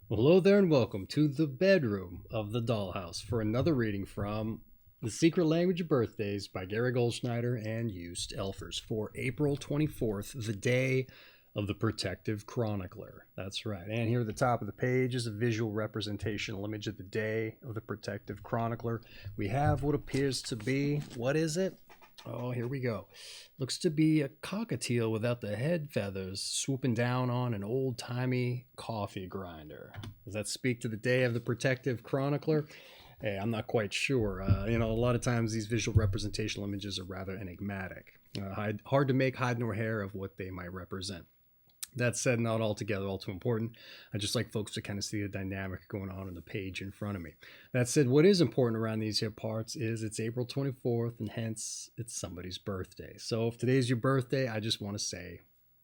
Well, hello there and welcome to the bedroom of the dollhouse for another reading from The Secret Language of Birthdays by Gary Goldschneider and Used Elfers for April 24th, the day of the Protective Chronicler. That's right. And here at the top of the page is a visual representational image of the day of the Protective Chronicler. We have what appears to be, what is it? Oh, here we go. Looks to be a cockatiel without the head feathers swooping down on an old-timey coffee grinder. Does that speak to the day of the Protective Chronicler? Hey, I'm not quite sure. A lot of times these visual representational images are rather enigmatic. Hard to make hide nor hair of what they might represent. That said, not altogether all too important. I just like folks to kind of see the dynamic going on the page in front of me. That said, what is important around these here parts is it's April 24th, and hence it's somebody's birthday. So if today's your birthday, I just want to say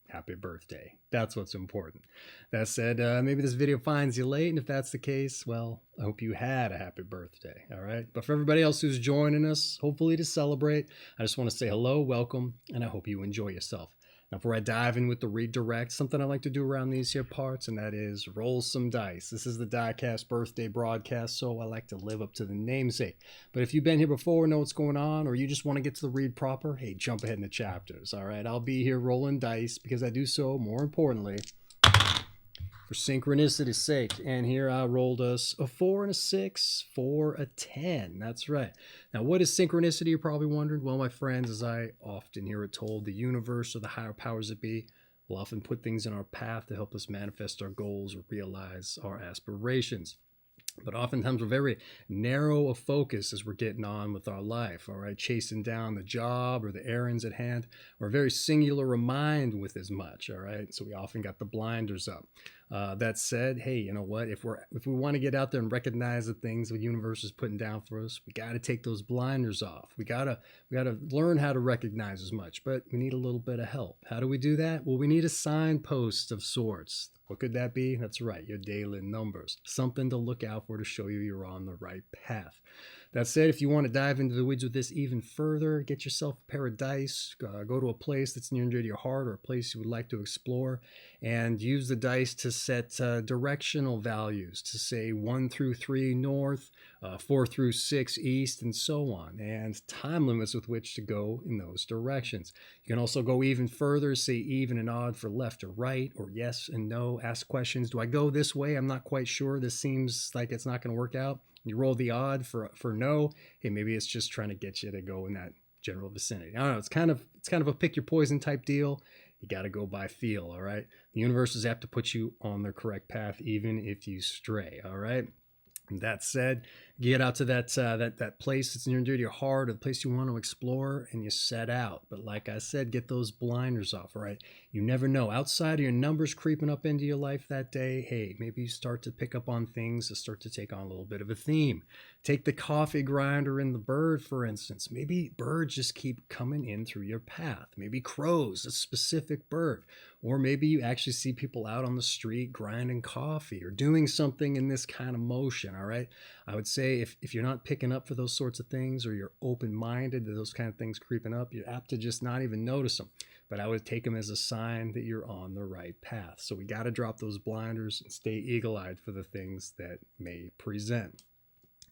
happy birthday. That's what's important. That said, maybe this video finds you late, and if that's the case, well, I hope you had a happy birthday, all right? But for everybody else who's joining us, hopefully to celebrate, I just want to say hello, welcome, and I hope you enjoy yourself. Now, before I dive in with the redirect, something I like to do around these here parts, and that is roll some dice. This is the Diecast birthday broadcast, so I like to live up to the namesake. But if you've been here before, know what's going on, or you just want to get to the read proper, hey, jump ahead in the chapters, all right? I'll be here rolling dice because I do so, more importantly, for synchronicity's sake. And here I rolled us a 4 and a 6 for a 10. That's right. Now, what is synchronicity, you're probably wondering? Well, my friends, as I often hear it told, the universe or the higher powers that be will often put things in our path to help us manifest our goals or realize our aspirations. But oftentimes we're very narrow of focus as we're getting on with our life, all right? Chasing down the job or the errands at hand. We're very singular of mind with as much, all right? So we often got the blinders up. That said, hey, you know what? If we want to get out there and recognize the things the universe is putting down for us, we got to take those blinders off. We gotta learn how to recognize as much, but we need a little bit of help. How do we do that? Well, we need a signpost of sorts. What could that be? That's right, your daily numbers. Something to look out for to show you you're on the right path. That said, if you want to dive into the weeds with this even further, get yourself a pair of dice, go to a place that's near and dear to your heart or a place you would like to explore, and use the dice to set directional values, to say 1 through 3 north, 4 through 6 east, and so on, and time limits with which to go in those directions. You can also go even further, say even and odd for left or right, or yes and no, ask questions. Do I go this way? I'm not quite sure. This seems like it's not going to work out. You roll the odd for no. Hey, maybe it's just trying to get you to go in that general vicinity. I don't know. It's kind of a pick your poison type deal. You got to go by feel, all right? The universe is apt to put you on the correct path even if you stray, all right? That said, get out to that place that's near and dear to your heart, or the place you want to explore, and you set out. But like I said, get those blinders off, all right? You never know. Outside of your numbers creeping up into your life that day, hey, maybe you start to pick up on things that start to take on a little bit of a theme. Take the coffee grinder and the bird, for instance. Maybe birds just keep coming in through your path. Maybe crows, a specific bird. Or maybe you actually see people out on the street grinding coffee or doing something in this kind of motion, all right? I would say if you're not picking up for those sorts of things, or you're open-minded to those kind of things creeping up, you're apt to just not even notice them. But I would take them as a sign that you're on the right path. So we got to drop those blinders and stay eagle-eyed for the things that may present.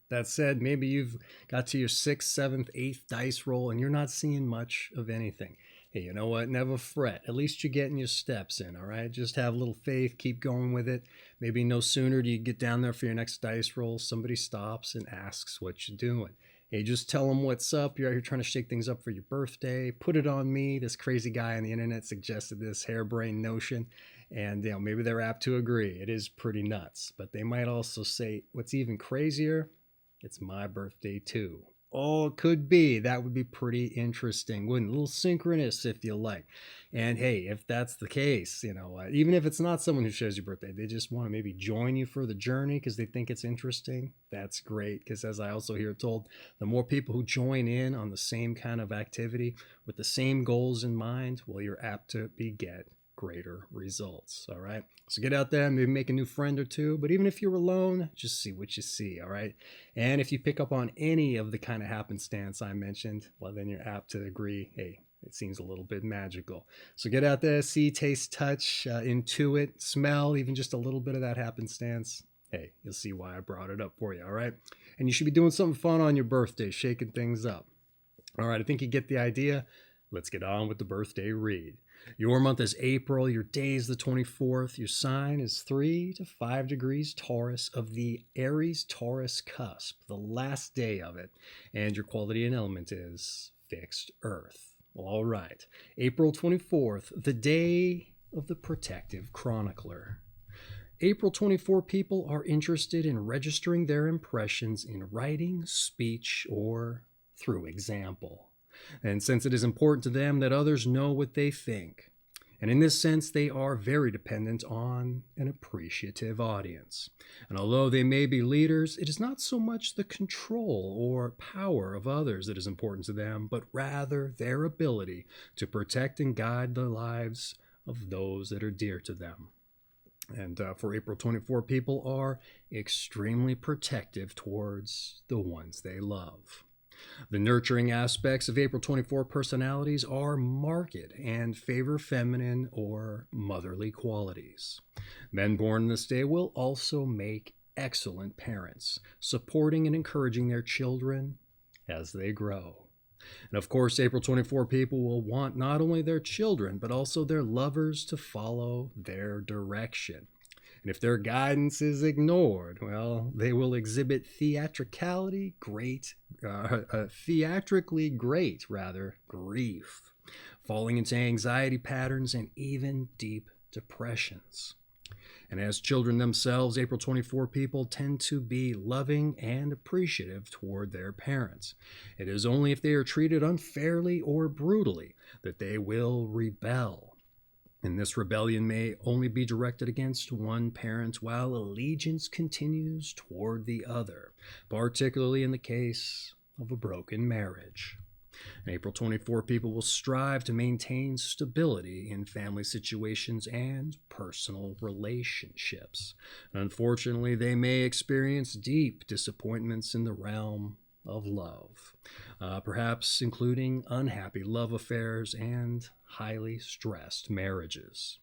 That said, maybe you've got to your 6th, 7th, 8th dice roll and you're not seeing much of anything. Hey, you know what? Never fret. At least you're getting your steps in, all right? Just have a little faith. Keep going with it. Maybe no sooner do you get down there for your next dice roll, somebody stops and asks what you're doing. Hey, just tell them what's up. You're out here trying to shake things up for your birthday. Put it on me. This crazy guy on the internet suggested this harebrained notion. And, maybe they're apt to agree. It is pretty nuts. But they might also say, what's even crazier? It's my birthday too. Oh, it could be. That would be pretty interesting, wouldn't it? A little synchronous, if you like. And hey, if that's the case, even if it's not someone who shares your birthday, they just want to maybe join you for the journey because they think it's interesting. That's great, because as I also hear told, the more people who join in on the same kind of activity with the same goals in mind, well, you're apt to get greater results. All right. So get out there and maybe make a new friend or two. But even if you're alone, just see what you see. All right. And if you pick up on any of the kind of happenstance I mentioned, well, then you're apt to agree, hey, It seems a little bit magical. So get out there, see, taste, touch, intuit, smell, even just a little bit of that happenstance. Hey, you'll see why I brought it up for you, all right? And you should be doing something fun on your birthday, shaking things up. All right, I think you get the idea. Let's get on with the birthday read. Your month is April. Your day is the 24th. Your sign is 3 to 5 degrees Taurus of the Aries Taurus cusp, the last day of it. And your quality and element is fixed earth. All right, April 24th, the day of the Protective Chronicler. April 24 people are interested in registering their impressions in writing, speech, or through example. And since it is important to them that others know what they think, and in this sense they are very dependent on an appreciative audience. And although they may be leaders, it is not so much the control or power of others that is important to them, but rather their ability to protect and guide the lives of those that are dear to them. And for April 24, people are extremely protective towards the ones they love. The nurturing aspects of April 24 personalities are marked and favor feminine or motherly qualities. Men born this day will also make excellent parents, supporting and encouraging their children as they grow. And of course, April 24 people will want not only their children, but also their lovers to follow their direction. And if their guidance is ignored, well, they will exhibit theatricality, theatrically great grief, falling into anxiety patterns and even deep depressions. And as children themselves, April 24 people tend to be loving and appreciative toward their parents. It is only if they are treated unfairly or brutally that they will rebel. And this rebellion may only be directed against one parent while allegiance continues toward the other, particularly in the case of a broken marriage. And April 24 people will strive to maintain stability in family situations and personal relationships. Unfortunately, they may experience deep disappointments in the realm of love, perhaps including unhappy love affairs and highly stressed marriages.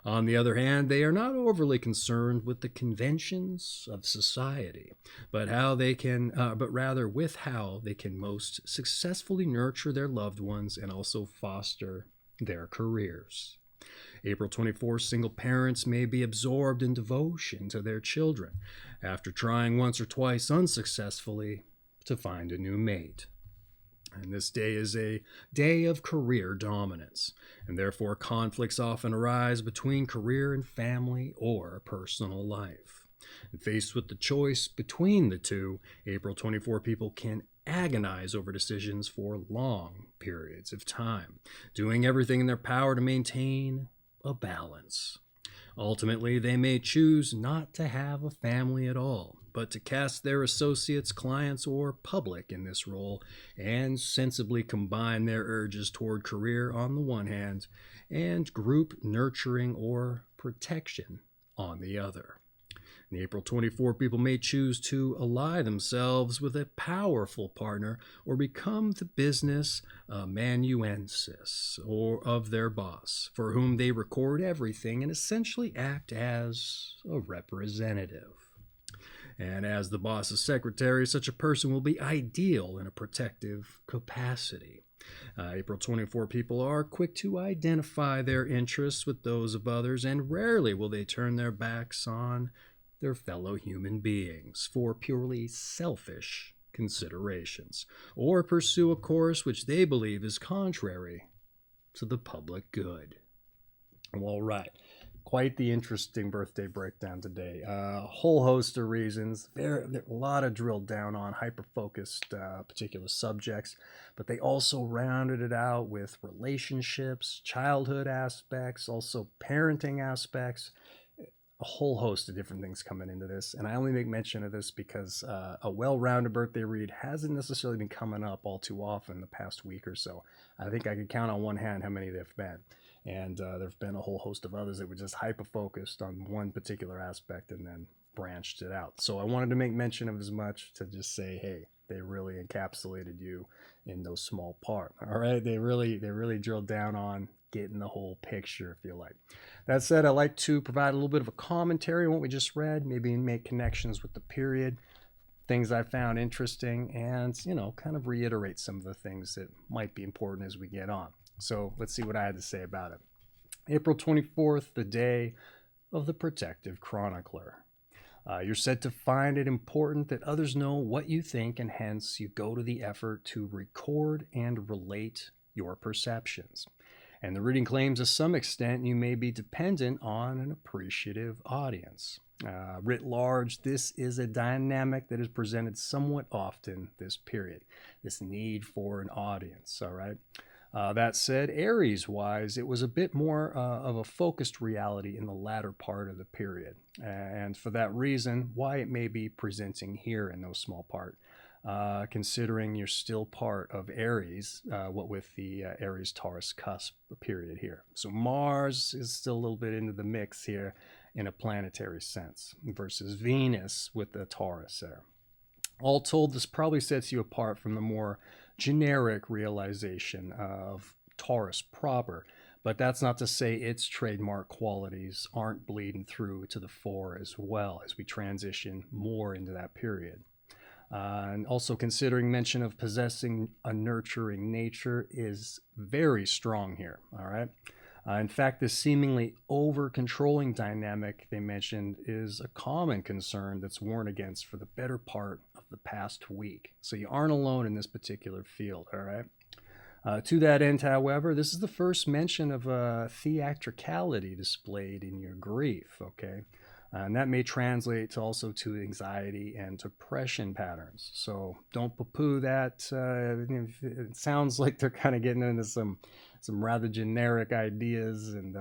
On the other hand, they are not overly concerned with the conventions of society, but rather with how they can most successfully nurture their loved ones and also foster their careers. April 24 single parents may be absorbed in devotion to their children after trying once or twice unsuccessfully to find a new mate. And this day is a day of career dominance, and therefore conflicts often arise between career and family or personal life. And faced with the choice between the two, April 24 people can agonize over decisions for long periods of time, doing everything in their power to maintain a balance. Ultimately, they may choose not to have a family at all, but to cast their associates, clients, or public in this role and sensibly combine their urges toward career on the one hand and group nurturing or protection on the other. In April 24 people may choose to ally themselves with a powerful partner or become the business amanuensis or of their boss, for whom they record everything and essentially act as a representative. And as the boss's secretary, such a person will be ideal in a protective capacity. April 24 people are quick to identify their interests with those of others, and rarely will they turn their backs on their fellow human beings for purely selfish considerations, or pursue a course which they believe is contrary to the public good. All right. Quite the interesting birthday breakdown today. A whole host of reasons. There are a lot of drilled down on hyper-focused particular subjects, but they also rounded it out with relationships, childhood aspects, also parenting aspects, a whole host of different things coming into this. And I only make mention of this because a well-rounded birthday read hasn't necessarily been coming up all too often the past week or so. I think I could count on one hand how many there have been. And there have been a whole host of others that were just hyper-focused on one particular aspect and then branched it out. So I wanted to make mention of as much to just say, hey, they really encapsulated you in no small part. All right, they really drill down on getting the whole picture, if you like. That said, I like to provide a little bit of a commentary on what we just read, maybe make connections with the period, things I found interesting, and kind of reiterate some of the things that might be important as we get on. So let's see what I had to say about it. April 24th, the day of the Protective Chronicler. You're said to find it important that others know what you think, and hence you go to the effort to record and relate your perceptions. And the reading claims to some extent you may be dependent on an appreciative audience. Writ large, this is a dynamic that is presented somewhat often this period, this need for an audience, all right? That said, Aries-wise, it was a bit more of a focused reality in the latter part of the period. And for that reason, why it may be presenting here in no small part. Considering you're still part of Aries, what with the Aries-Taurus cusp period here. So Mars is still a little bit into the mix here in a planetary sense versus Venus with the Taurus there. All told, this probably sets you apart from the more generic realization of Taurus proper, but that's not to say its trademark qualities aren't bleeding through to the fore as well as we transition more into that period. And also considering mention of possessing a nurturing nature is very strong here, all right? In fact, this seemingly over-controlling dynamic they mentioned is a common concern that's warned against for the better part of the past week. So you aren't alone in this particular field, all right? To that end, however, this is the first mention of theatricality displayed in your grief, okay? And that may translate also to anxiety and depression patterns. So don't poo-poo that. It sounds like they're kind of getting into some rather generic ideas and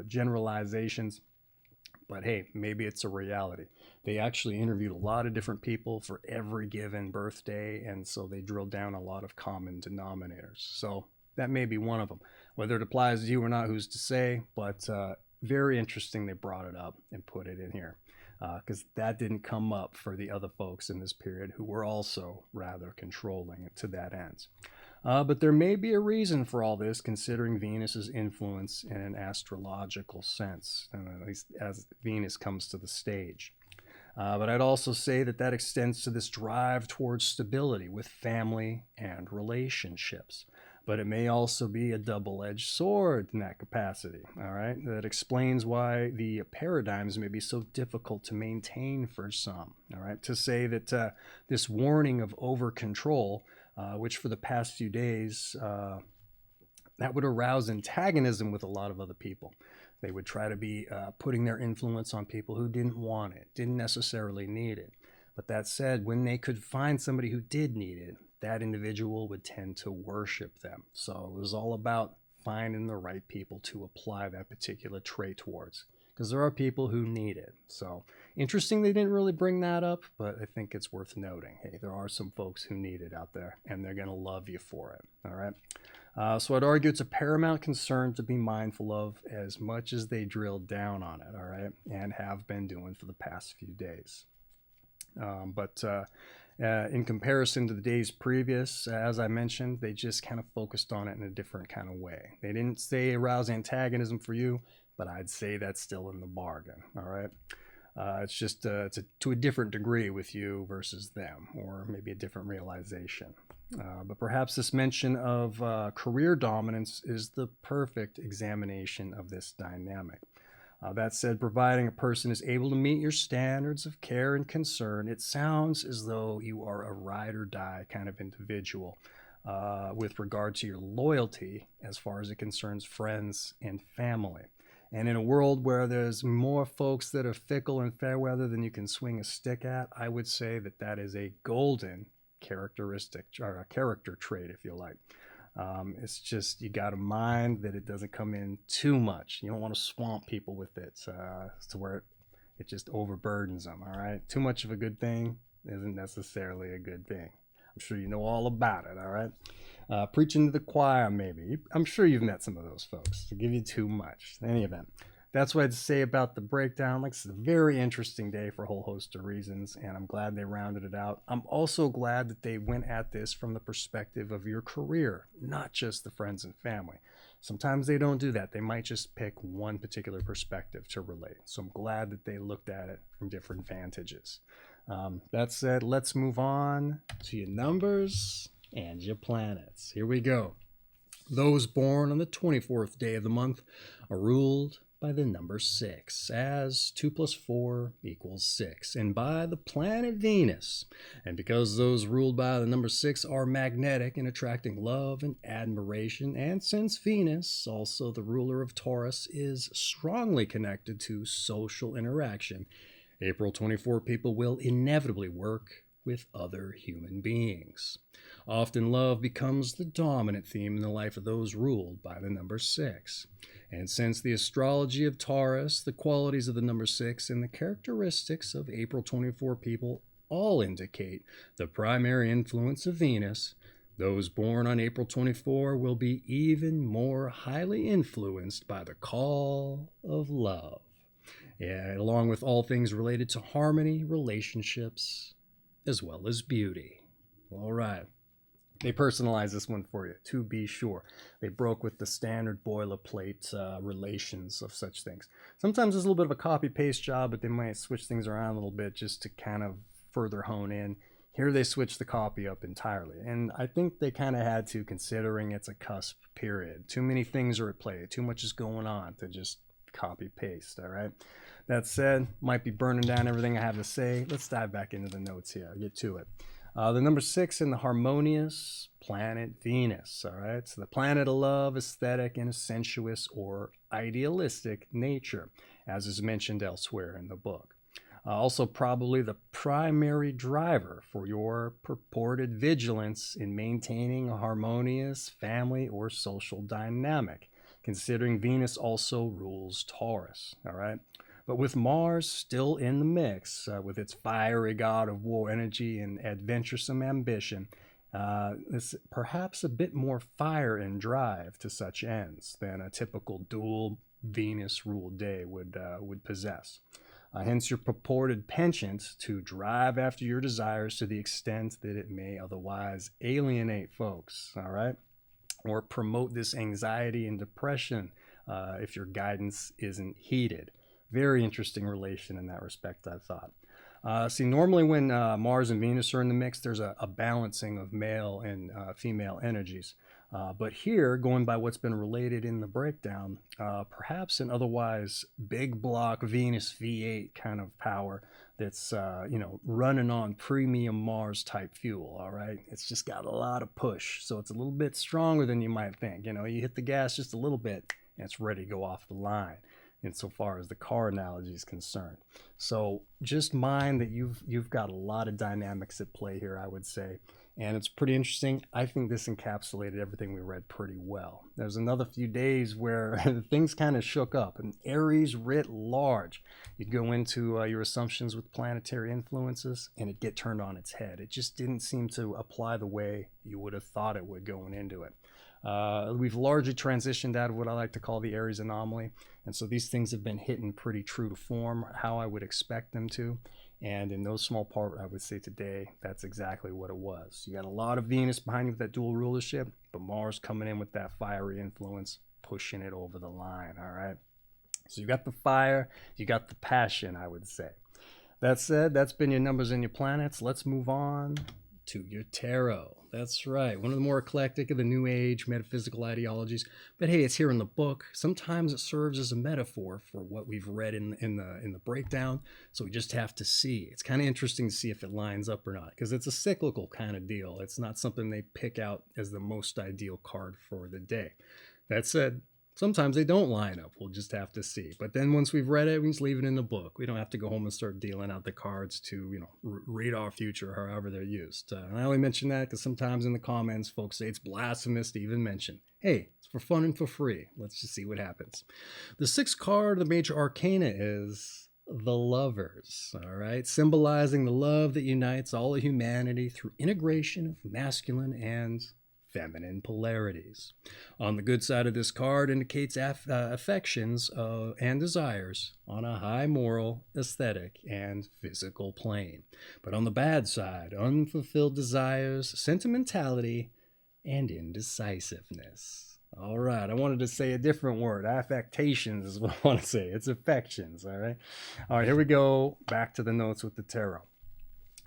generalizations. But hey, maybe it's a reality. They actually interviewed a lot of different people for every given birthday, and so they drilled down a lot of common denominators. So that may be one of them. Whether it applies to you or not, who's to say, but very interesting they brought it up and put it in here, because that didn't come up for the other folks in this period who were also rather controlling to that end. But there may be a reason for all this, considering Venus's influence in an astrological sense, at least as Venus comes to the stage. But I'd also say that extends to this drive towards stability with family and relationships. But it may also be a double-edged sword in that capacity, all right? That explains why the paradigms may be so difficult to maintain for some, all right? To say that this warning of over-control, which for the past few days, that would arouse antagonism with a lot of other people. They would try to be putting their influence on people who didn't want it, didn't necessarily need it. But that said, when they could find somebody who did need it, that individual would tend to worship them. So it was all about finding the right people to apply that particular trait towards, because there are people who need it. So interesting they didn't really bring that up, but I think it's worth noting. Hey, there are some folks who need it out there, and they're going to love you for it. All right. So I'd argue it's a paramount concern to be mindful of as much as they drill down on it, all right, and have been doing for the past few days. In comparison to the days previous, as I mentioned, they just kind of focused on it in a different kind of way. They didn't say arouse antagonism for you, but I'd say that's still in the bargain, all right? It's just to a different degree with you versus them, or maybe a different realization. But perhaps this mention of career dominance is the perfect examination of this dynamic. That said, providing a person is able to meet your standards of care and concern, it sounds as though you are a ride or die kind of individual with regard to your loyalty as far as it concerns friends and family. And in a world where there's more folks that are fickle and fair weather than you can swing a stick at, I would say that is a golden characteristic, or a character trait, if you like. It's just, you got to mind that it doesn't come in too much. You don't want to swamp people with it to where it just overburdens them, all right? Too much of a good thing isn't necessarily a good thing. I'm sure you know all about it, all right? Preaching to the choir, maybe. I'm sure you've met some of those folks to give you too much. In any event, that's what I'd say about the breakdown. Like, it's a very interesting day for a whole host of reasons, and I'm glad they rounded it out. I'm also glad that they went at this from the perspective of your career, not just the friends and family. Sometimes they don't do that. They might just pick one particular perspective to relate. So I'm glad that they looked at it from different vantages. That said, let's move on to your numbers and your planets. Here we go. Those born on the 24th day of the month are ruled by the number 6, as 2 plus 4 equals 6, and by the planet Venus. And because those ruled by the number 6 are magnetic and attracting love and admiration, and since Venus, also the ruler of Taurus, is strongly connected to social interaction, April 24 people will inevitably work with other human beings. Often love becomes the dominant theme in the life of those ruled by the number 6. And since the astrology of Taurus, the qualities of the number 6, and the characteristics of April 24 people all indicate the primary influence of Venus, those born on April 24 will be even more highly influenced by the call of love. Yeah, along with all things related to harmony, relationships, as well as beauty. All right. They personalized this one for you, to be sure. They broke with the standard boilerplate relations of such things. Sometimes it's a little bit of a copy-paste job, but they might switch things around a little bit just to kind of further hone in. Here they switched the copy up entirely, and I think they kind of had to, considering it's a cusp period. Too many things are at play. Too much is going on to just copy-paste, all right? That said, might be burning down everything I have to say. Let's dive back into the notes here. I'll get to it. The number 6 in the harmonious planet Venus, all right? So the planet of love, aesthetic, and a sensuous or idealistic nature, as is mentioned elsewhere in the book. Also probably the primary driver for your purported vigilance in maintaining a harmonious family or social dynamic, considering Venus also rules Taurus, all right? But with Mars still in the mix, with its fiery god of war energy and adventuresome ambition, there's perhaps a bit more fire and drive to such ends than a typical dual Venus-ruled day would possess. Hence your purported penchant to drive after your desires to the extent that it may otherwise alienate folks, all right? Or promote this anxiety and depression if your guidance isn't heeded. Very interesting relation in that respect, I thought. See, normally when Mars and Venus are in the mix, there's a balancing of male and female energies. But here, going by what's been related in the breakdown, perhaps an otherwise big block Venus V8 kind of power that's, running on premium Mars type fuel, all right? It's just got a lot of push, so it's a little bit stronger than you might think. You hit the gas just a little bit, and it's ready to go off the line, insofar as the car analogy is concerned. So just mind that you've got a lot of dynamics at play here, I would say. And it's pretty interesting. I think this encapsulated everything we read pretty well. There's another few days where things kind of shook up. And Aries writ large, you'd go into your assumptions with planetary influences and it'd get turned on its head. It just didn't seem to apply the way you would have thought it would going into it. We've largely transitioned out of what I like to call the Aries anomaly. And so these things have been hitting pretty true to form, how I would expect them to. And in no small part, I would say today, that's exactly what it was. You got a lot of Venus behind you with that dual rulership, but Mars coming in with that fiery influence, pushing it over the line, all right? So you got the fire, you got the passion, I would say. That said, that's been your numbers and your planets. Let's move on to your tarot. That's right, one of the more eclectic of the New Age metaphysical ideologies. But hey, it's here in the book. Sometimes it serves as a metaphor for what we've read in the breakdown. So we just have to see. It's kind of interesting to see if it lines up or not, because it's a cyclical kind of deal. It's not something they pick out as the most ideal card for the day. That said, sometimes they don't line up. We'll just have to see. But then once we've read it, we just leave it in the book. We don't have to go home and start dealing out the cards to, read our future, however they're used. And I only mention that because sometimes in the comments, folks say it's blasphemous to even mention. Hey, it's for fun and for free. Let's just see what happens. The 6th card of the major arcana is the Lovers, all right? Symbolizing the love that unites all of humanity through integration of masculine and feminine polarities. On the good side of this card indicates affections and desires on a high moral, aesthetic, and physical plane. But on the bad side, unfulfilled desires, sentimentality, and indecisiveness. All right, I wanted to say a different word. Affectations is what I want to say. It's affections, all right? All right, here we go. Back to the notes with the tarot.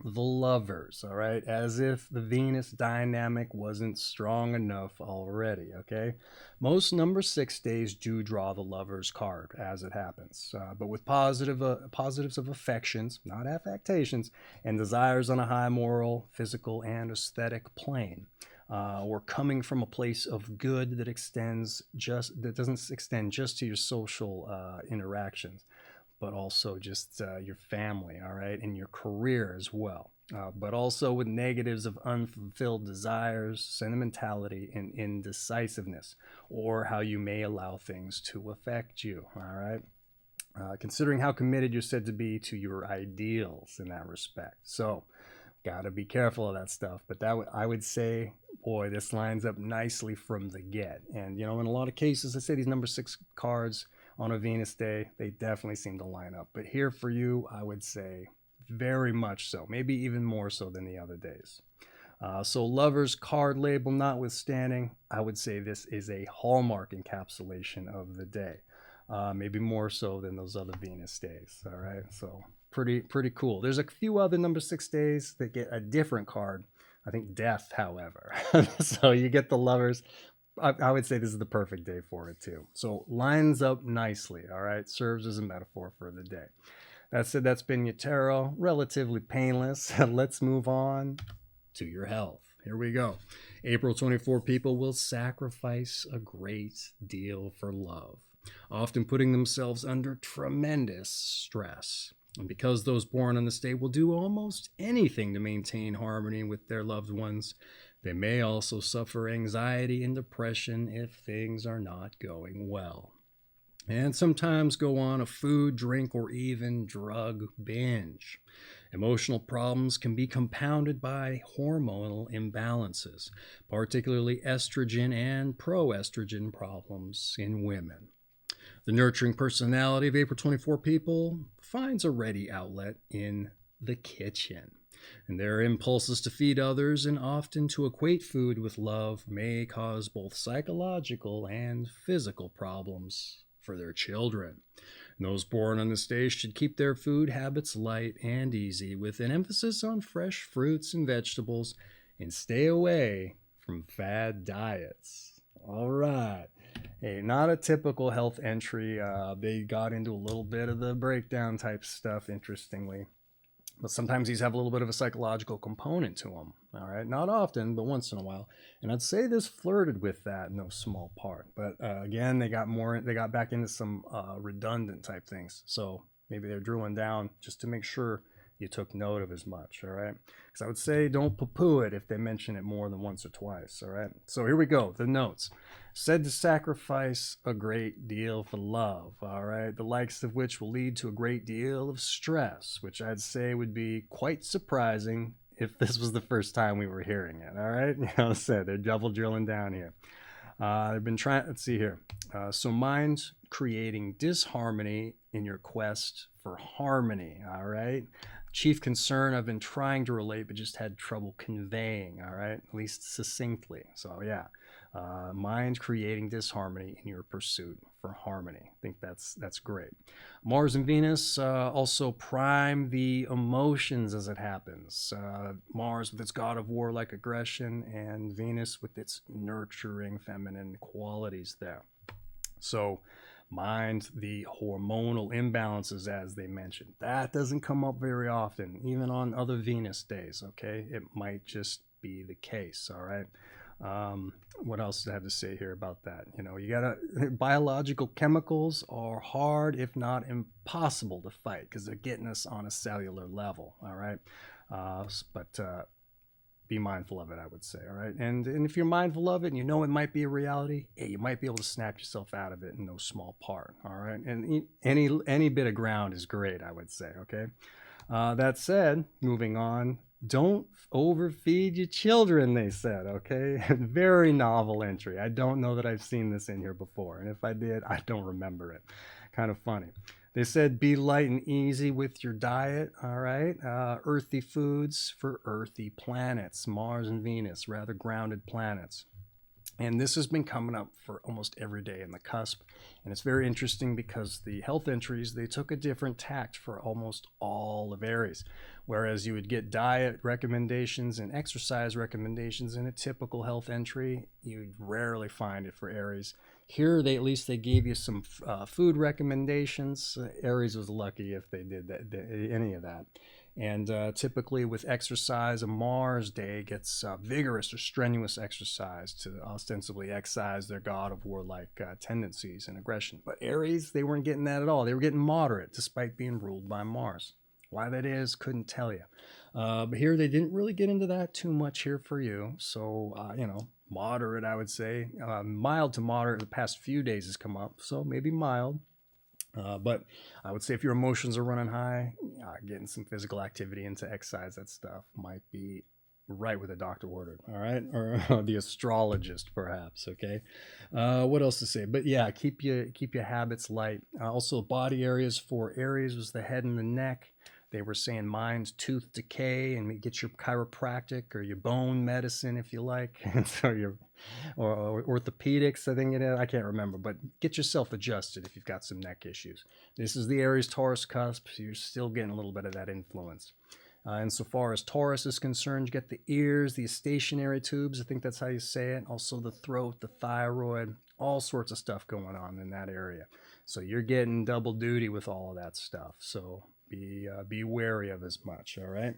The Lovers, all right, as if the Venus dynamic wasn't strong enough already, okay? Most number 6 days do draw the Lovers card as it happens, but with positives of affections, not affectations, and desires on a high moral, physical, and aesthetic plane. We're coming from a place of good that doesn't extend just to your social interactions, but also just your family, all right, and your career as well. But also with negatives of unfulfilled desires, sentimentality, and indecisiveness, or how you may allow things to affect you, all right? Considering how committed you're said to be to your ideals in that respect. So, got to be careful of that stuff. But I would say, boy, this lines up nicely from the get. And, you know, in a lot of cases, I say these number 6 cards on a Venus day, they definitely seem to line up. But here for you, I would say very much so, maybe even more so than the other days. So Lovers card label notwithstanding, I would say this is a hallmark encapsulation of the day. Maybe more so than those other Venus days, all right? So pretty cool. There's a few other number 6 days that get a different card. I think Death, however. So you get the Lovers. I would say this is the perfect day for it too. So lines up nicely, all right? Serves as a metaphor for the day. That said, that's been your tarot. Relatively painless. Let's move on to your health. Here we go. April 24 people will sacrifice a great deal for love, often putting themselves under tremendous stress. And because those born on this day will do almost anything to maintain harmony with their loved ones, they may also suffer anxiety and depression if things are not going well. And sometimes go on a food, drink, or even drug binge. Emotional problems can be compounded by hormonal imbalances, particularly estrogen and proestrogen problems in women. The nurturing personality of April 24 people finds a ready outlet in the kitchen. And their impulses to feed others and often to equate food with love may cause both psychological and physical problems for their children. And those born on this day should keep their food habits light and easy, with an emphasis on fresh fruits and vegetables, and stay away from fad diets. All right. Hey, not a typical health entry. They got into a little bit of the breakdown type stuff, interestingly. But sometimes these have a little bit of a psychological component to them, all right? Not often, but once in a while. And I'd say this flirted with that in no small part. But again, they got back into some redundant type things. So maybe they're drilling down just to make sure you took note of as much, all right? Because I would say don't poo-poo it if they mention it more than once or twice, all right? So here we go, the notes. Said to sacrifice a great deal for love, all right? The likes of which will lead to a great deal of stress, which I'd say would be quite surprising if this was the first time we were hearing it, all right? You know, I said they're double drilling down here. They've been trying, let's see here. So mind creating disharmony in your quest for harmony, all right? Chief concern I've been trying to relate but just had trouble conveying, all right, at least succinctly. So yeah, mind creating disharmony in your pursuit for harmony. I think that's great. Mars and Venus also prime the emotions as it happens. Mars with its god of warlike aggression, and Venus with its nurturing feminine qualities there. So mind the hormonal imbalances, as they mentioned. That doesn't come up very often, even on other Venus days, okay? It might just be the case, all right? What else do I have to say here about that? You know, biological chemicals are hard, if not impossible to fight, because they're getting us on a cellular level, all right? But be mindful of it, I would say, all right? And if you're mindful of it and you know it might be a reality, hey, you might be able to snap yourself out of it in no small part, all right? And any bit of ground is great, I would say, okay? That said, moving on, Don't overfeed your children, they said, okay? Very novel entry. I don't know that I've seen this in here before. And if I did, I don't remember it. Kind of funny. They said be light and easy with your diet, all right? Earthy foods for earthy planets, Mars and Venus, rather grounded planets. And this has been coming up for almost every day in the cusp. And it's very interesting because the health entries, they took a different tact for almost all of Aries. Whereas you would get diet recommendations and exercise recommendations in a typical health entry, you'd rarely find it for Aries. Here, at least they gave you some food recommendations. Aries was lucky if they did any of that. And typically with exercise, a Mars day gets vigorous or strenuous exercise to ostensibly excise their god of warlike tendencies and aggression. But Aries, they weren't getting that at all. They were getting moderate despite being ruled by Mars. Why that is, couldn't tell you. But here they didn't really get into that too much here for you. So, moderate, I would say. Mild to moderate the past few days has come up. So maybe mild. But I would say if your emotions are running high, getting some physical activity into exercise, that stuff might be right what the doctor ordered, all right? Or the astrologist, perhaps, okay? What else to say? But yeah, keep your habits light. Also, body areas for Aries was the head and the neck. They were saying mind, tooth decay, and get your chiropractic or your bone medicine if you like. And so or orthopedics, I think it is. I can't remember, but get yourself adjusted if you've got some neck issues. This is the Aries Taurus cusp, so you're still getting a little bit of that influence. And so far as Taurus is concerned, you get the ears, the stationary tubes, I think that's how you say it. Also the throat, the thyroid, all sorts of stuff going on in that area. So you're getting double duty with all of that stuff. So be wary of as much, all right?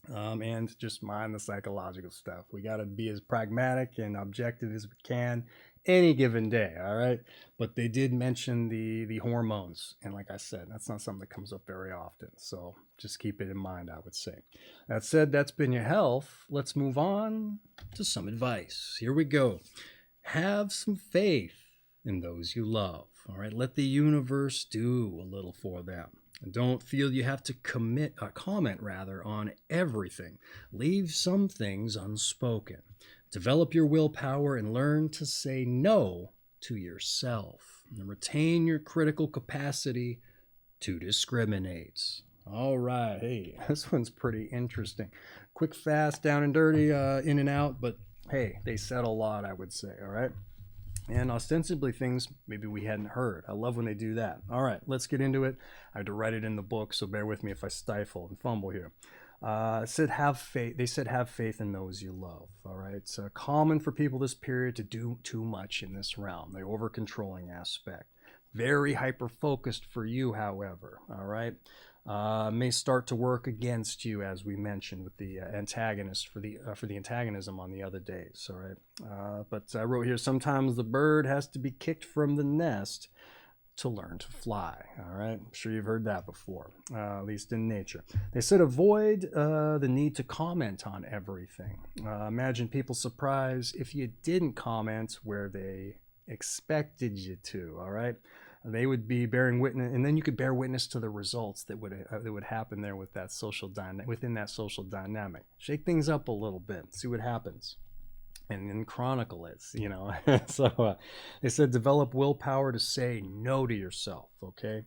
And just mind the psychological stuff. We got to be as pragmatic and objective as we can any given day, all right? But they did mention the hormones, and like I said, that's not something that comes up very often, so just keep it in mind, I would say. That said, that's been your health. Let's move on to some advice. Here we go. Have some faith in those you love, all right? Let the universe do a little for them. And don't feel you have to comment on everything. Leave some things unspoken. Develop your willpower and learn to say no to yourself. And retain your critical capacity to discriminate. All right, hey, this one's pretty interesting. Quick, fast, down and dirty, in and out, but hey, they said a lot, I would say, all right? And ostensibly things maybe we hadn't heard. I love when they do that. All right, let's get into it. I had to write it in the book, so bear with me if I stifle and fumble here. Said have faith. They said have faith in those you love. All right, it's common for people this period to do too much in this realm, the over-controlling aspect. Very hyper-focused for you, however. All right. May start to work against you, as we mentioned with the antagonist for the antagonism on the other days. All right, but I wrote here sometimes the bird has to be kicked from the nest to learn to fly. All right, I'm sure you've heard that before, at least in nature. They said avoid the need to comment on everything. Imagine people's surprise if you didn't comment where they expected you to. All right. They would be bearing witness, and then you could bear witness to the results that would happen there with that within that social dynamic. Shake things up a little bit, see what happens, and then chronicle it. So they said develop willpower to say no to yourself. Okay,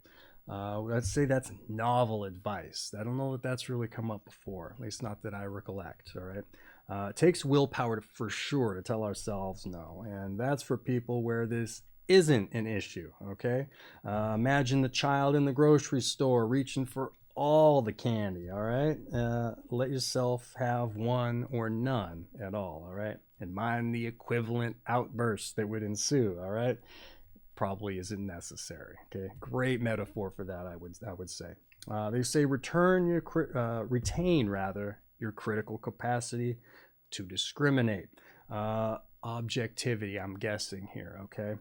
let's say that's novel advice. I don't know that that's really come up before, at least not that I recollect. All right, it takes willpower for sure to tell ourselves no, and that's for people where this isn't an issue, okay? Imagine the child in the grocery store reaching for all the candy, all right? Let yourself have one or none at all right? And mind the equivalent outbursts that would ensue, all right? Probably isn't necessary, okay? Great metaphor for that, I would say. They say retain your critical capacity to discriminate. Objectivity, I'm guessing here, okay?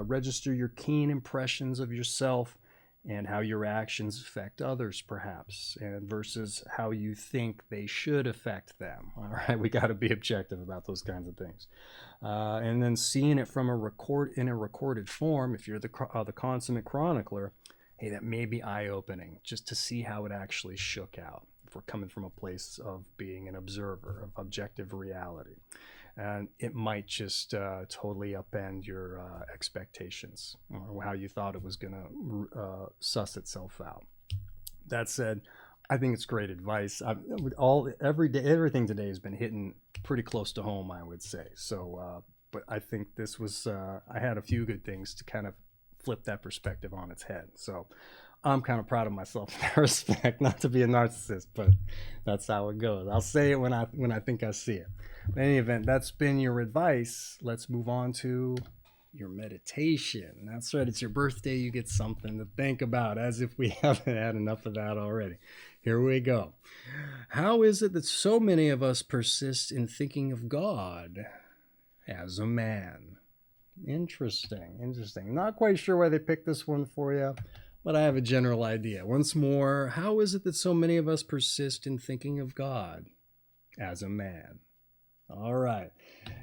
Register your keen impressions of yourself and how your actions affect others, perhaps, and versus how you think they should affect them. All right, we got to be objective about those kinds of things. And then seeing it from in a recorded form, if you're the consummate chronicler, hey, that may be eye-opening just to see how it actually shook out. if we're coming from a place of being an observer of objective reality. And it might just totally upend your expectations or how you thought it was going to suss itself out. That said, I think it's great advice. Everything today has been hitting pretty close to home, I would say. So, but I think this was, I had a few good things to kind of flip that perspective on its head. So I'm kind of proud of myself in that respect, not to be a narcissist, but that's how it goes. I'll say it when I think I see it. But in any event, that's been your advice. Let's move on to your meditation. That's right. It's your birthday. You get something to think about, as if we haven't had enough of that already. Here we go. How is it that so many of us persist in thinking of God as a man? Interesting. Not quite sure why they picked this one for you, but I have a general idea. Once more, how is it that so many of us persist in thinking of God as a man? All right.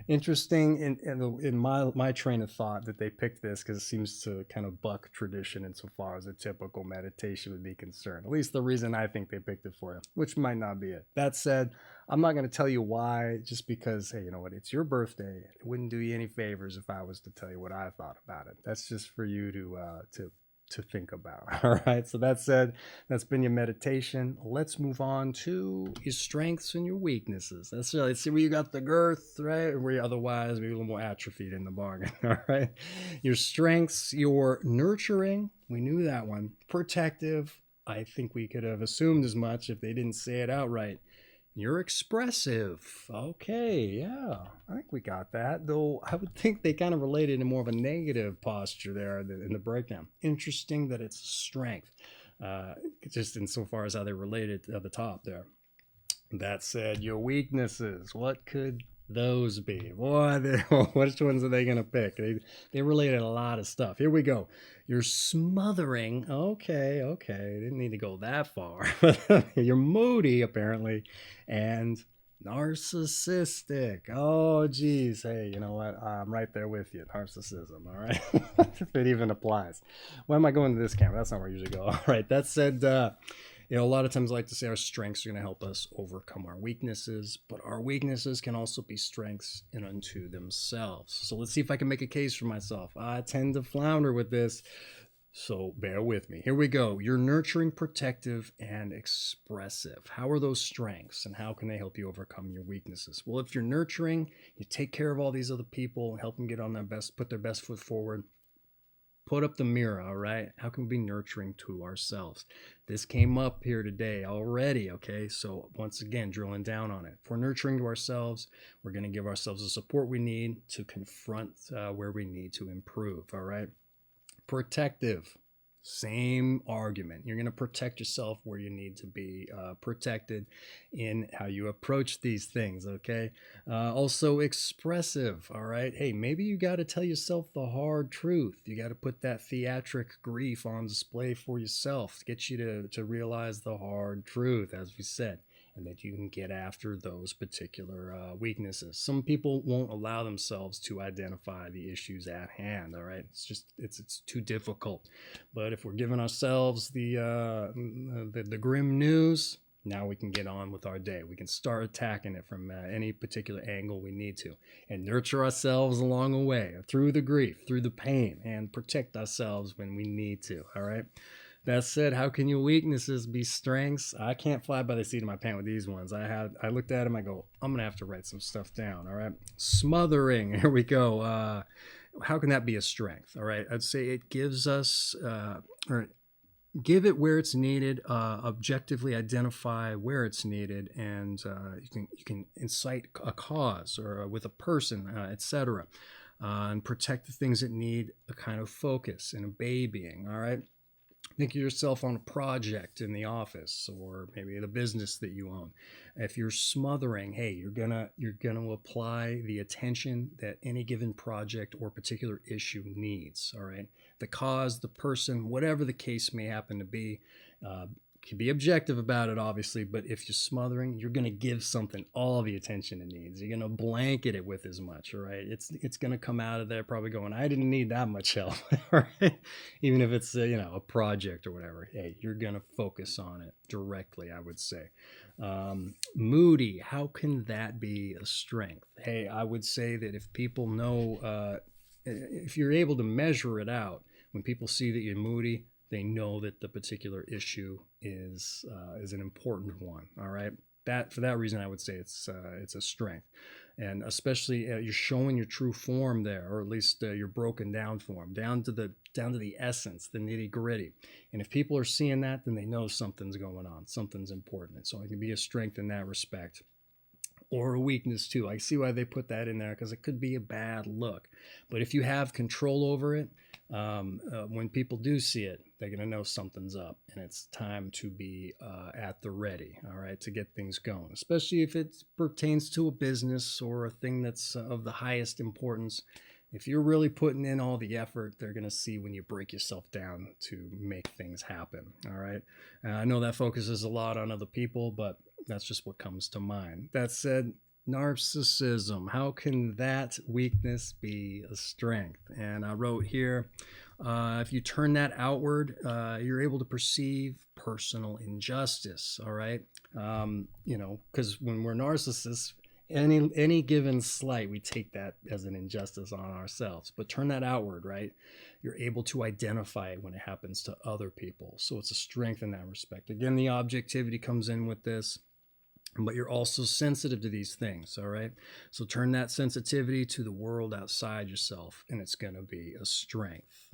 Interesting in my train of thought that they picked this, because it seems to kind of buck tradition insofar as a typical meditation would be concerned. At least the reason I think they picked it for you, which might not be it. That said, I'm not going to tell you why, just because, hey, you know what, it's your birthday. It wouldn't do you any favors if I was to tell you what I thought about it. That's just for you to think about. All right. So that said, that's been your meditation. Let's move on to your strengths and your weaknesses. That's right. Let's see where you got the girth, right? Or where you otherwise maybe a little more atrophied in the bargain. All right. Your strengths, your nurturing. We knew that one. Protective. I think we could have assumed as much if they didn't say it outright. You're expressive. Okay, yeah, I think we got that. Though I would think they kind of related in more of a negative posture there in the breakdown. Interesting that it's strength, just insofar as how they related at the top there. That said, your weaknesses, what could those be? Boy, which ones are they going to pick? They related a lot of stuff. Here we go. You're smothering. Okay. Didn't need to go that far. You're moody, apparently. And narcissistic. Oh, geez. Hey, you know what? I'm right there with you. Narcissism. All right. If it even applies. Why am I going to this camera? That's not where I usually go. All right. That said, a lot of times I like to say our strengths are going to help us overcome our weaknesses, but our weaknesses can also be strengths in unto themselves. So let's see if I can make a case for myself. I tend to flounder with this, so bear with me. Here we go. You're nurturing, protective, and expressive. How are those strengths, and how can they help you overcome your weaknesses? Well, if you're nurturing, you take care of all these other people, help them get on their best, put their best foot forward. Put up the mirror, all right? How can we be nurturing to ourselves? This came up here today already, okay? So once again, drilling down on it. If we're nurturing to ourselves, we're going to give ourselves the support we need to confront where we need to improve, all right? Protective. Same argument. You're going to protect yourself where you need to be protected in how you approach these things, okay? Also expressive, all right? Hey, maybe you got to tell yourself the hard truth. You got to put that theatric grief on display for yourself to get you to realize the hard truth, as we said, and that you can get after those particular weaknesses. Some people won't allow themselves to identify the issues at hand, all right? It's just, it's too difficult. But if we're giving ourselves the grim news, now we can get on with our day. We can start attacking it from any particular angle we need to, and nurture ourselves along the way, through the grief, through the pain, and protect ourselves when we need to, all right? That said, how can your weaknesses be strengths? I can't fly by the seat of my pants with these ones. I looked at them, I go, I'm going to have to write some stuff down, all right? Smothering, here we go. How can that be a strength, all right? I'd say it gives us, or give it where it's needed, objectively identify where it's needed, and you can incite a cause or with a person, etc., and protect the things that need a kind of focus and a babying, all right? Think of yourself on a project in the office or maybe the business that you own. If you're smothering, hey, you're gonna apply the attention that any given project or particular issue needs. All right, the cause, the person, whatever the case may happen to be, can be objective about it, obviously, but if you're smothering, you're going to give something all the attention it needs. You're going to blanket it with as much, all right? It's going to come out of there probably going, I didn't need that much help, right? Even if it's, a project or whatever. Hey, you're going to focus on it directly, I would say. Moody, how can that be a strength? Hey, I would say that if people know, if you're able to measure it out, when people see that you're moody, they know that the particular issue is an important one. All right. For that reason, I would say it's a strength, and especially you're showing your true form there, or at least your broken down form, down to the essence, the nitty gritty. And if people are seeing that, then they know something's going on, something's important. So it can be a strength in that respect. Or a weakness too. I see why they put that in there, because it could be a bad look. But if you have control over it, when people do see it, they're going to know something's up, and it's time to be at the ready, all right, to get things going, especially if it pertains to a business or a thing that's of the highest importance. If you're really putting in all the effort, they're going to see when you break yourself down to make things happen, all right? I know that focuses a lot on other people, but that's just what comes to mind. That said, narcissism, how can that weakness be a strength? And I wrote here, if you turn that outward, you're able to perceive personal injustice, all right? Because when we're narcissists, any given slight, we take that as an injustice on ourselves. But turn that outward, right? You're able to identify it when it happens to other people. So it's a strength in that respect. Again, the objectivity comes in with this, but you're also sensitive to these things, all right? So turn that sensitivity to the world outside yourself, and it's going to be a strength.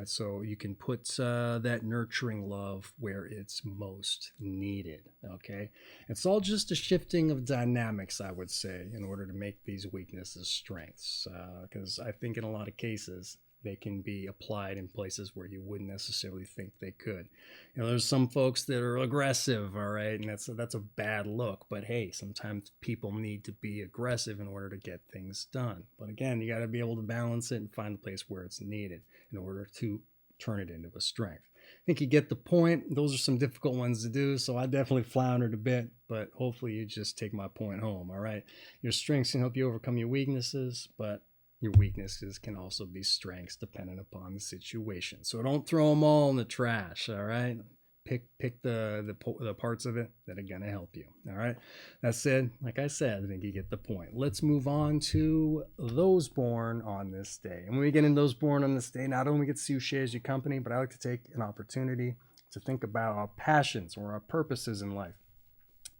So you can put that nurturing love where it's most needed, okay? It's all just a shifting of dynamics, I would say, in order to make these weaknesses strengths, because I think in a lot of cases, they can be applied in places where you wouldn't necessarily think they could. There's some folks that are aggressive, all right, and that's a bad look. But hey, sometimes people need to be aggressive in order to get things done. But again, you got to be able to balance it and find a place where it's needed in order to turn it into a strength. I think you get the point. Those are some difficult ones to do, so I definitely floundered a bit, but hopefully you just take my point home, all right? Your strengths can help you overcome your weaknesses, but your weaknesses can also be strengths dependent upon the situation. So don't throw them all in the trash, all right? Pick the parts of it that are going to help you, all right? That said, like I said, I think you get the point. Let's move on to those born on this day. And when we get into those born on this day, not only get to see who shares your company, but I like to take an opportunity to think about our passions or our purposes in life.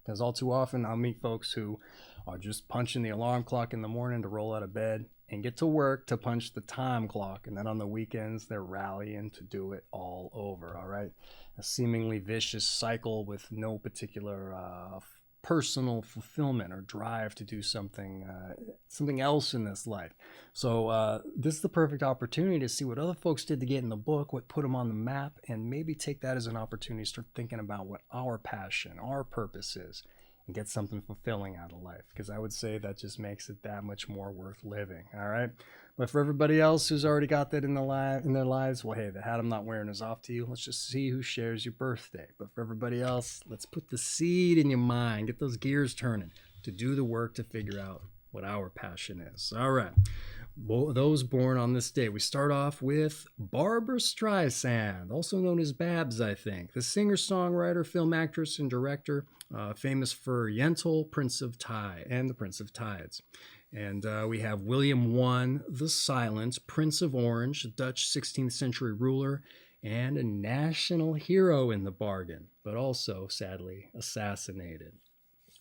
Because all too often I'll meet folks who are just punching the alarm clock in the morning to roll out of bed and get to work to punch the time clock. And then on the weekends, they're rallying to do it all over, all right? A seemingly vicious cycle with no particular personal fulfillment or drive to do something else in this life. So this is the perfect opportunity to see what other folks did to get in the book, what put them on the map, and maybe take that as an opportunity to start thinking about what our passion, our purpose is, and get something fulfilling out of life, because I would say that just makes it that much more worth living, all right? But for everybody else who's already got that in their lives, well, hey, the hat I'm not wearing is off to you. Let's just see who shares your birthday. But for everybody else, let's put the seed in your mind, get those gears turning to do the work to figure out what our passion is. All right. Those born on this day. We start off with Barbra Streisand, also known as Babs, I think. The singer, songwriter, film actress, and director, famous for Yentl, Prince of Tide, and The Prince of Tides. And we have William I the Silent, Prince of Orange, a Dutch 16th century ruler, and a national hero in the bargain, but also, sadly, assassinated.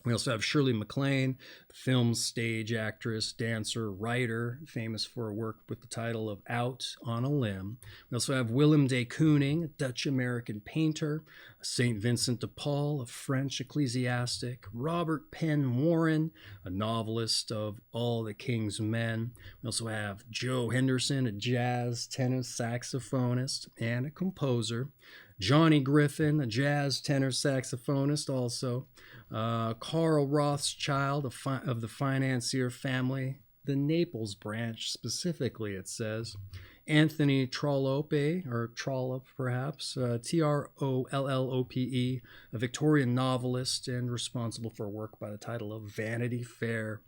We also have Shirley MacLaine, film, stage actress, dancer, writer, famous for her work with the title of Out on a Limb. We also have Willem de Kooning, a Dutch-American painter, St. Vincent de Paul, a French ecclesiastic, Robert Penn Warren, a novelist of All the King's Men. We also have Joe Henderson, a jazz tenor saxophonist and a composer. Johnny Griffin, a jazz tenor saxophonist also. Carl Rothschild of the financier family, the Naples branch specifically, it says. Anthony Trollope, or Trollope perhaps, Trollope, a Victorian novelist and responsible for a work by the title of Vanity Fair.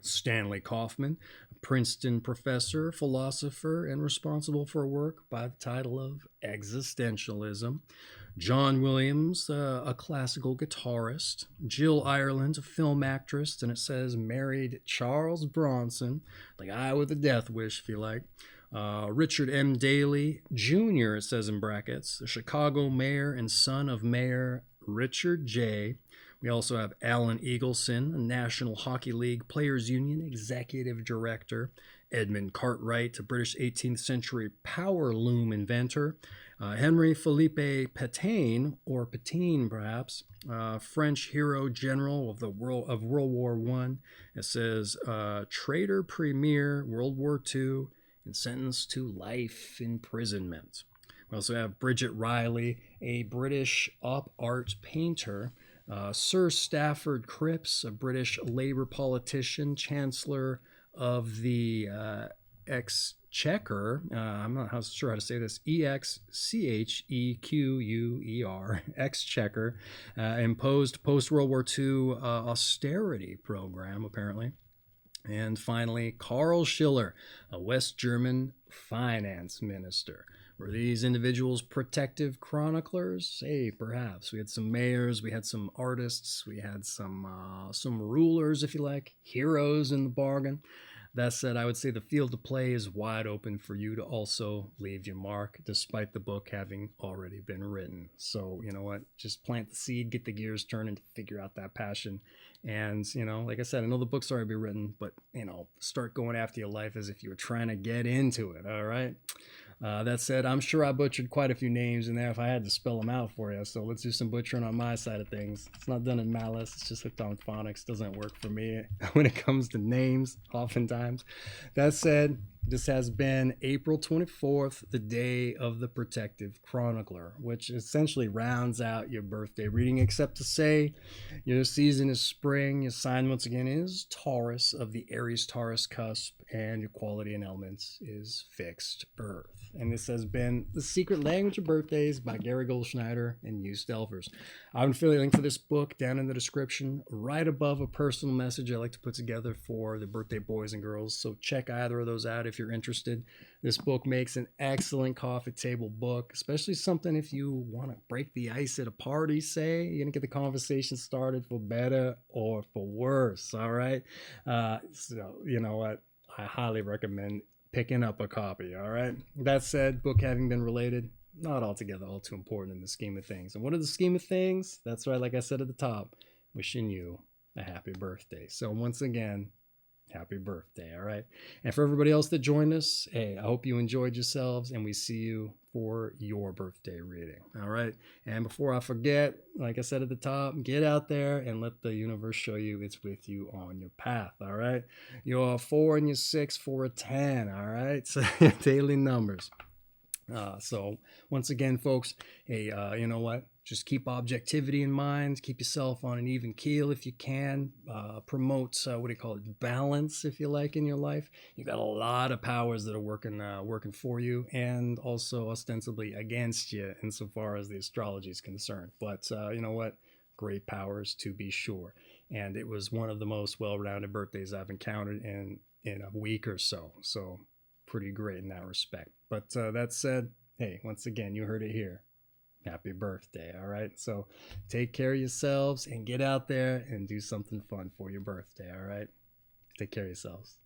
Stanley Kaufman, a Princeton professor, philosopher, and responsible for a work by the title of Existentialism. John Williams, a classical guitarist. Jill Ireland, a film actress, and it says married Charles Bronson, the guy with the death wish, if you like. Richard M. Daley Jr., it says in brackets, the Chicago mayor and son of Mayor Richard J. We also have Alan Eagleson, a National Hockey League Players Union executive director. Edmund Cartwright, a British 18th century power loom inventor. Henry Philippe Pétain, or Pétain perhaps, French hero general of World War I. It says traitor premier, World War II, and sentenced to life imprisonment. We also have Bridget Riley, a British op art painter. Sir Stafford Cripps, a British Labour politician, Chancellor of the Exchequer. I'm not sure how to say this. Exchequer, Exchequer, imposed post-World War II austerity program, apparently. And finally, Karl Schiller, a West German finance minister. Were these individuals protective chroniclers? Hey, perhaps. We had some mayors, we had some artists, we had some rulers, if you like, heroes in the bargain. That said, I would say the field of play is wide open for you to also leave your mark, despite the book having already been written. So, you know what? Just plant the seed, get the gears turning to figure out that passion. And, you know, like I said, I know the book's already been written, but, you know, start going after your life as if you were trying to get into it, all right? That said, I'm sure I butchered quite a few names in there if I had to spell them out for you. So let's do some butchering on my side of things. It's not done in malice. It's just hooked on phonics. Doesn't work for me when it comes to names, oftentimes. That said, this has been April 24th, the day of the Protective Chronicler, which essentially rounds out your birthday reading, except to say your season is spring. Your sign, once again, is Taurus of the Aries Taurus Cusp, and your quality and elements is fixed earth. And this has been The Secret Language of Birthdays by Gary Goldschneider and Used Elfers. I'll affiliate link for this book down in the description, right above a personal message I like to put together for the birthday boys and girls. So check either of those out if you're interested. This book makes an excellent coffee table book, especially something if you want to break the ice at a party, say. You're going to get the conversation started for better or for worse, all right? So, you know what? I highly recommend picking up a copy, all right? That said, book having been related, not altogether all too important in the scheme of things. And what are the scheme of things? That's right, like I said at the top, wishing you a happy birthday. So once again, happy birthday, all right? And for everybody else that joined us, hey, I hope you enjoyed yourselves, and we see you for your birthday reading, all right? And before I forget, like I said at the top, get out there and let the universe show you it's with you on your path, all right? You're a 4 and you're 6 for a 10, all right? So daily numbers. So once again, folks, hey, you know what? Just keep objectivity in mind. Keep yourself on an even keel if you can. Promote, balance, if you like, in your life. You got a lot of powers that are working for you, and also ostensibly against you insofar as the astrology is concerned. But you know what? Great powers to be sure. And it was one of the most well-rounded birthdays I've encountered in a week or so. So pretty great in that respect. But that said, hey, once again, you heard it here. Happy birthday, all right? So take care of yourselves and get out there and do something fun for your birthday, all right? Take care of yourselves.